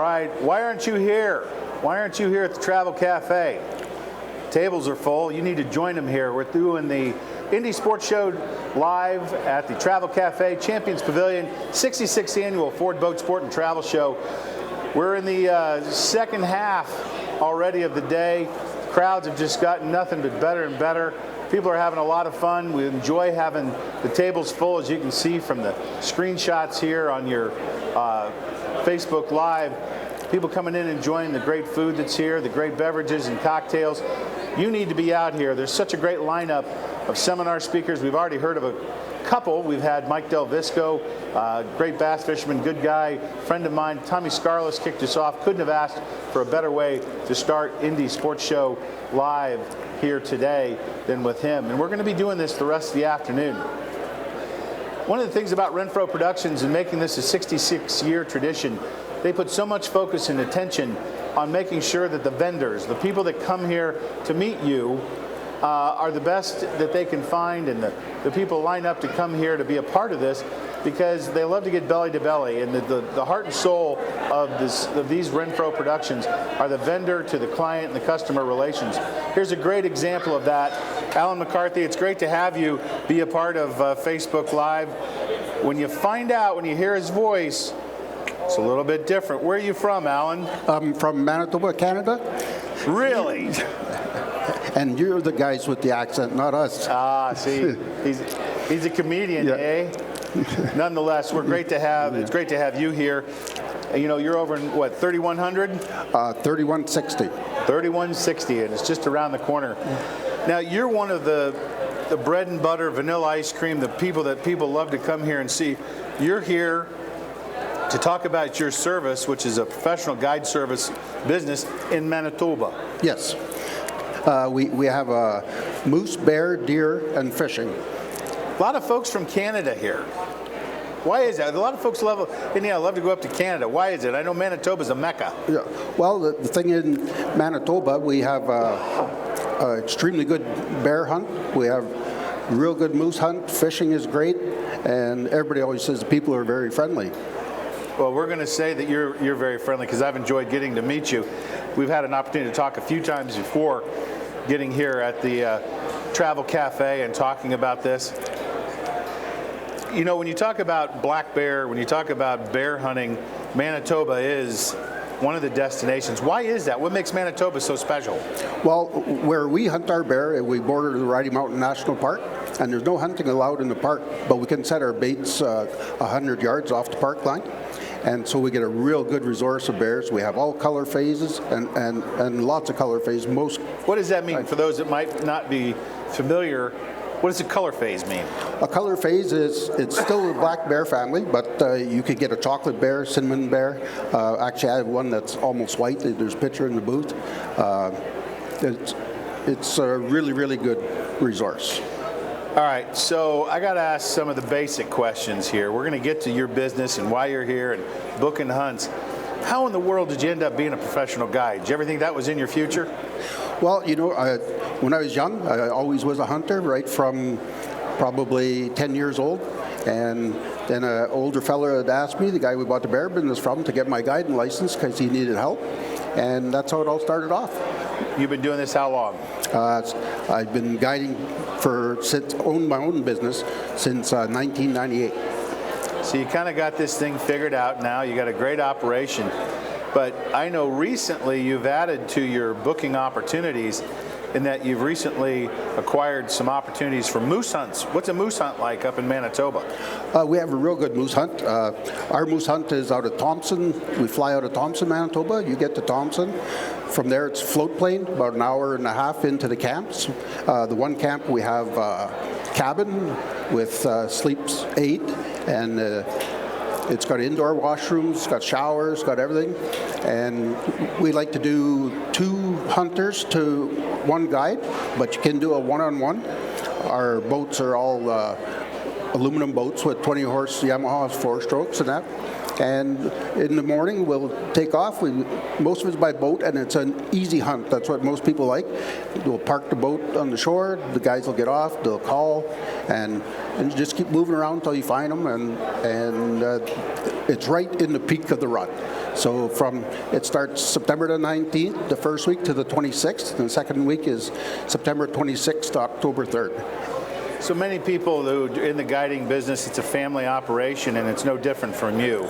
right. Why aren't you here? Why aren't you here at the Travel Cafe? Tables are full. You need to join them here. We're doing the Indy Sports Show live at the Travel Cafe, Champions Pavilion, 66th Annual Ford Boat Sport and Travel Show. We're in the second half already of the day. Crowds have just gotten nothing but better and better. People are having a lot of fun. We enjoy having the tables full, as you can see from the screenshots here on your Facebook Live. People coming in enjoying the great food that's here, the great beverages and cocktails. You need to be out here. There's such a great lineup of seminar speakers. We've already heard of a couple. We've had Mike Del Visco, great bass fisherman, good guy, friend of mine. Tommy Scarless kicked us off. Couldn't have asked for a better way to start Indy Sports Show live here today than with him. And we're going to be doing this the rest of the afternoon. One of the things about Renfro Productions and making this a 66-year tradition, they put so much focus and attention on making sure that the vendors, the people that come here to meet you, are the best that they can find, and the people line up to come here to be a part of this because they love to get belly to belly. And the heart and soul of these Renfro Productions are the vendor to the client and the customer relations. Here's a great example of that. Allan MacCarthy, it's great to have you be a part of Facebook Live. When you find out, when you hear his voice, it's a little bit different. Where are you from, Allan? I'm from Manitoba, Canada. Really? And you're the guys with the accent, not us. Ah, see, he's a comedian, eh? Nonetheless, it's great to have you here. You know, you're over in what, 3100? 3160. 3160, and it's just around the corner. Now, you're one of the bread and butter vanilla ice cream, the people that people love to come here and see. You're here to talk about your service, which is a professional guide service business in Manitoba. Yes. We have moose, bear, deer, and fishing. A lot of folks from Canada here. Why is that? A lot of folks love to go up to Canada. Why is it? I know Manitoba's a mecca. Yeah. Well, the thing in Manitoba, we have a extremely good bear hunt. We have real good moose hunt. Fishing is great, and everybody always says the people are very friendly. Well, we're going to say that you're very friendly because I've enjoyed getting to meet you. We've had an opportunity to talk a few times before getting here at the Travel Cafe and talking about this. You know, when you talk about black bear, when you talk about bear hunting, Manitoba is one of the destinations. Why is that? What makes Manitoba so special? Well, where we hunt our bear, we border the Rocky Mountain National Park, and there's no hunting allowed in the park, but we can set our baits 100 yards off the park line. And so we get a real good resource of bears. We have all color phases and lots of color phases. What does that mean for those that might not be familiar? What does a color phase mean? A color phase it's still a black bear family, but you could get a chocolate bear, cinnamon bear. Actually, I have one that's almost white. There's a picture in the booth. It's a really, really good resource. All right, so I got to ask some of the basic questions here. We're going to get to your business and why you're here and booking hunts. How in the world did you end up being a professional guide? Did you ever think that was in your future? Well, you know, when I was young, I always was a hunter, right from probably 10 years old. And then an older fella had asked me, the guy we bought the bear business from, to get my guiding license because he needed help. And that's how it all started off. You've been doing this how long? I've been guiding owned my own business since 1998. So you kind of got this thing figured out now. You got a great operation. But I know recently you've added to your booking opportunities in that you've recently acquired some opportunities for moose hunts. What's a moose hunt like up in Manitoba? We have a real good moose hunt. Our moose hunt is out of Thompson. We fly out of Thompson, Manitoba. You get to Thompson. From there, it's float plane, about an hour and a half into the camps. The one camp, we have a cabin with sleeps 8, and it's got indoor washrooms, it's got showers, got everything. And we like to do 2 hunters to 1 guide, but you can do a one-on-one. Our boats are all aluminum boats with 20-horse Yamaha 4-strokes and that. And in the morning, we'll take off. Most of it's by boat, and it's an easy hunt. That's what most people like. We'll park the boat on the shore. The guys will get off. They'll call, and you just keep moving around until you find them. And it's right in the peak of the rut. So it starts September the 19th, the first week, to the 26th. And the second week is September 26th to October 3rd. So many people who are in the guiding business, it's a family operation, and it's no different from you.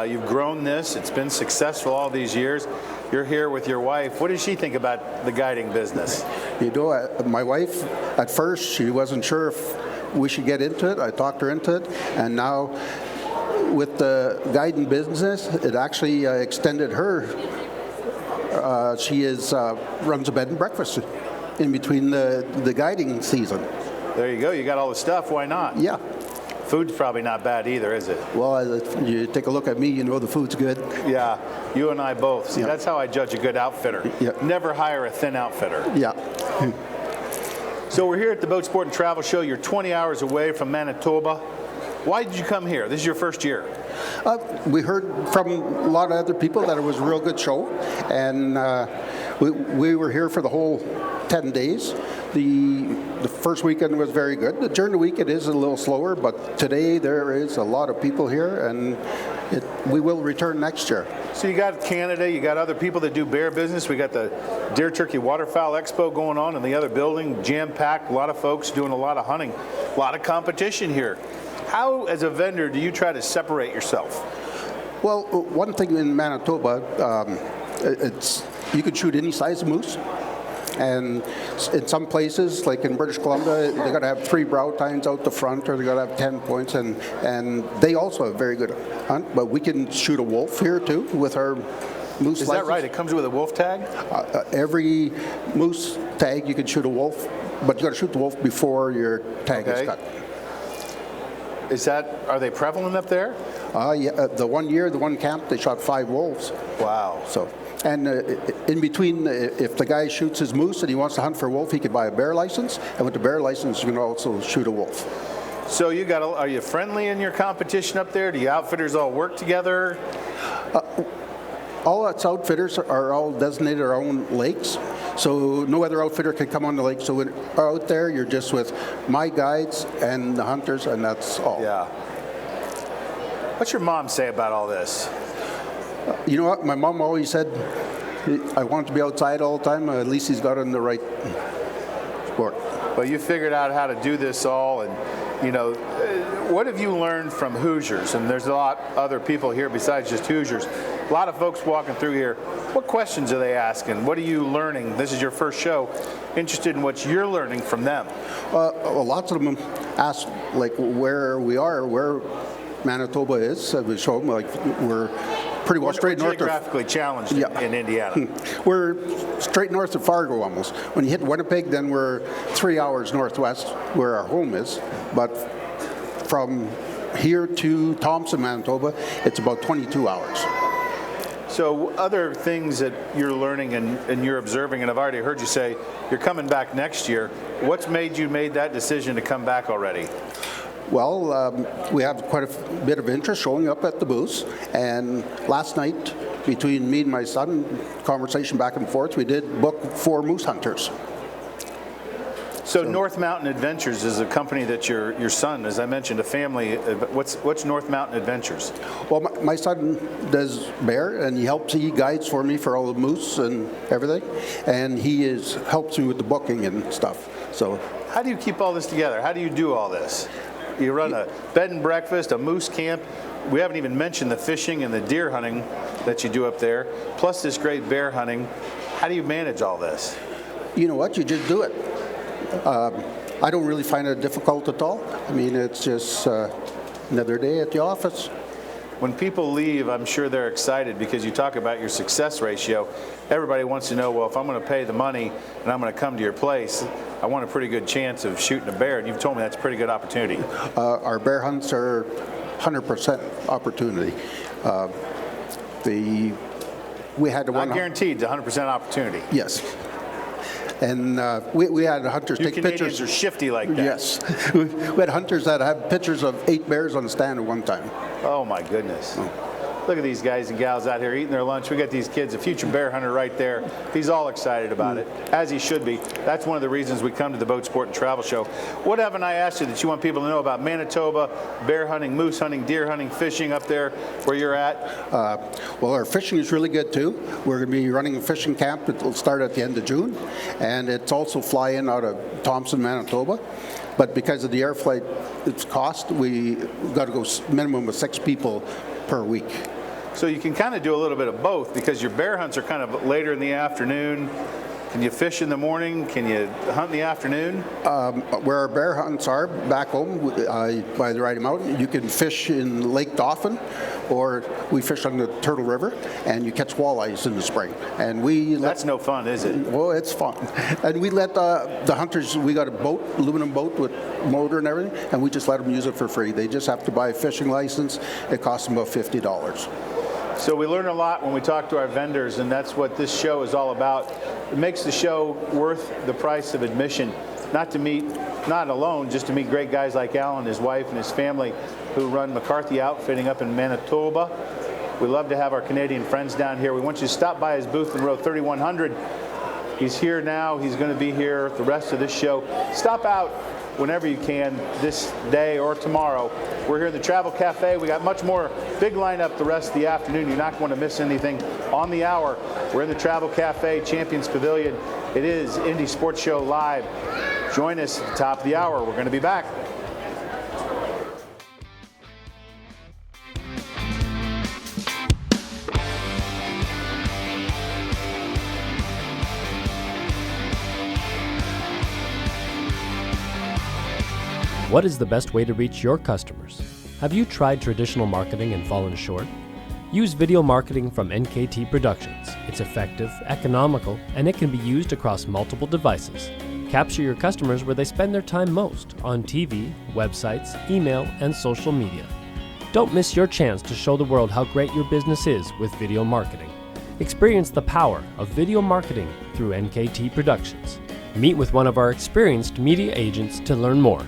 You've grown this. It's been successful all these years. You're here with your wife. What does she think about the guiding business? You know, my wife, at first, she wasn't sure if we should get into it. I talked her into it, and now with the guiding business, it actually extended her. She runs a bed and breakfast in between the guiding season. There you go. You got all the stuff. Why not? Yeah. Food's probably not bad either, is it? Well, you take a look at me, you know the food's good. Yeah. You and I both. See, that's how I judge a good outfitter. Yeah. Never hire a thin outfitter. Yeah. So we're here at the Boat Sport and Travel Show. You're 20 hours away from Manitoba. Why did you come here? This is your first year. We heard from a lot of other people that it was a real good show, and we were here for the whole 10 days. The first weekend was very good. During the week it is a little slower, but today there is a lot of people here, and we will return next year. So you got Canada, you got other people that do bear business. We got the Deer Turkey Waterfowl Expo going on in the other building, jam-packed, a lot of folks doing a lot of hunting, a lot of competition here. How, as a vendor, do you try to separate yourself? Well, one thing in Manitoba, you can shoot any size moose. And in some places, like in British Columbia, they got to have 3 brow tines out the front, or they got to have 10 points, and they also have very good hunt. But we can shoot a wolf here too with our moose. Is that right? It comes with a wolf tag? Every moose tag you can shoot a wolf, but you got to shoot the wolf before your tag is cut. Are they prevalent up there? Yeah. The one camp, they shot 5 wolves. Wow. So. And in between, if the guy shoots his moose and he wants to hunt for a wolf, he could buy a bear license. And with the bear license, you can also shoot a wolf. So are you friendly in your competition up there? Do you outfitters all work together? All its outfitters are all designated our own lakes. So no other outfitter can come on the lake. So when you're out there, you're just with my guides and the hunters, and that's all. Yeah. What's your mom say about all this? You know what? My mom always said, I want to be outside all the time. At least he's got in the right sport. Well, you figured out how to do this all, and what have you learned from Hoosiers? And there's a lot other people here besides just Hoosiers. A lot of folks walking through here. What questions are they asking? What are you learning? This is your first show. Interested in what you're learning from them. Lots of them ask like where we are, where Manitoba is. We show them like we're pretty well straight north. Geographically challenged in Indiana. We're straight north of Fargo almost. When you hit Winnipeg, then we're 3 hours northwest where our home is. But from here to Thompson, Manitoba, it's about 22 hours. So other things that you're learning and you're observing, and I've already heard you say you're coming back next year. What's made you made that decision to come back already? Well, we have quite a bit of interest showing up at the booths, and last night, between me and my son, conversation back and forth, we did book 4 moose hunters. So North Mountain Adventures is a company that your son, as I mentioned, a family. What's North Mountain Adventures? Well, my son does bear, and he guides for me for all the moose and everything, and he helps me with the booking and stuff. So, how do you keep all this together? How do you do all this? You run a bed and breakfast, a moose camp. We haven't even mentioned the fishing and the deer hunting that you do up there, plus this great bear hunting. How do you manage all this? You know what? You just do it. I don't really find it difficult at all. I mean, it's just another day at the office. When people leave, I'm sure they're excited because you talk about your success ratio. Everybody wants to know, well, if I'm going to pay the money and I'm going to come to your place, I want a pretty good chance of shooting a bear. And you've told me that's a pretty good opportunity. Our bear hunts are 100% opportunity. We had one. Not guaranteed, 100% opportunity. Yes. And we had hunters take Canadians pictures. Are shifty like that. Yes. We had hunters that had pictures of 8 bears on the stand at one time. Oh my goodness. Look at these guys and gals out here eating their lunch. We got these kids, a future bear hunter right there. He's all excited about it, as he should be. That's one of the reasons we come to the Boat Sport and Travel Show. What haven't I asked you that you want people to know about Manitoba, bear hunting, moose hunting, deer hunting, fishing up there where you're at? Well, our fishing is really good too. We're going to be running a fishing camp that will start at the end of June, and it's also fly-in out of Thompson, Manitoba. But because of the air flight, its cost, we got to go minimum of 6 people per week. So you can kind of do a little bit of both because your bear hunts are kind of later in the afternoon. Can you fish in the morning? Can you hunt in the afternoon? Where our bear hunts are, back home by the Riding Mountain, you can fish in Lake Dauphin, or we fish on the Turtle River, and you catch walleyes in the spring. And That's no fun, is it? Well, it's fun. And we let the hunters, we got a boat, aluminum boat with motor and everything, and we just let them use it for free. They just have to buy a fishing license. It costs them about $50. So we learn a lot when we talk to our vendors, and that's what this show is all about. It makes the show worth the price of admission, not alone, just to meet great guys like Allan, his wife, and his family who run MacCarthy Outfitting up in Manitoba. We love to have our Canadian friends down here. We want you to stop by his booth in row 3100. He's here now. He's going to be here the rest of this show. Stop out whenever you can this day or tomorrow. We're here at the Travel Cafe. We got much more big lineup the rest of the afternoon. You're not going to miss anything on the hour. We're in the Travel Cafe, Champions Pavilion. It is Indy Sports Show Live. Join us at the top of the hour. We're going to be back. What is the best way to reach your customers? Have you tried traditional marketing and fallen short? Use video marketing from NKT Productions. It's effective, economical, and it can be used across multiple devices. Capture your customers where they spend their time most, on TV, websites, email, and social media. Don't miss your chance to show the world how great your business is with video marketing. Experience the power of video marketing through NKT Productions. Meet with one of our experienced media agents to learn more.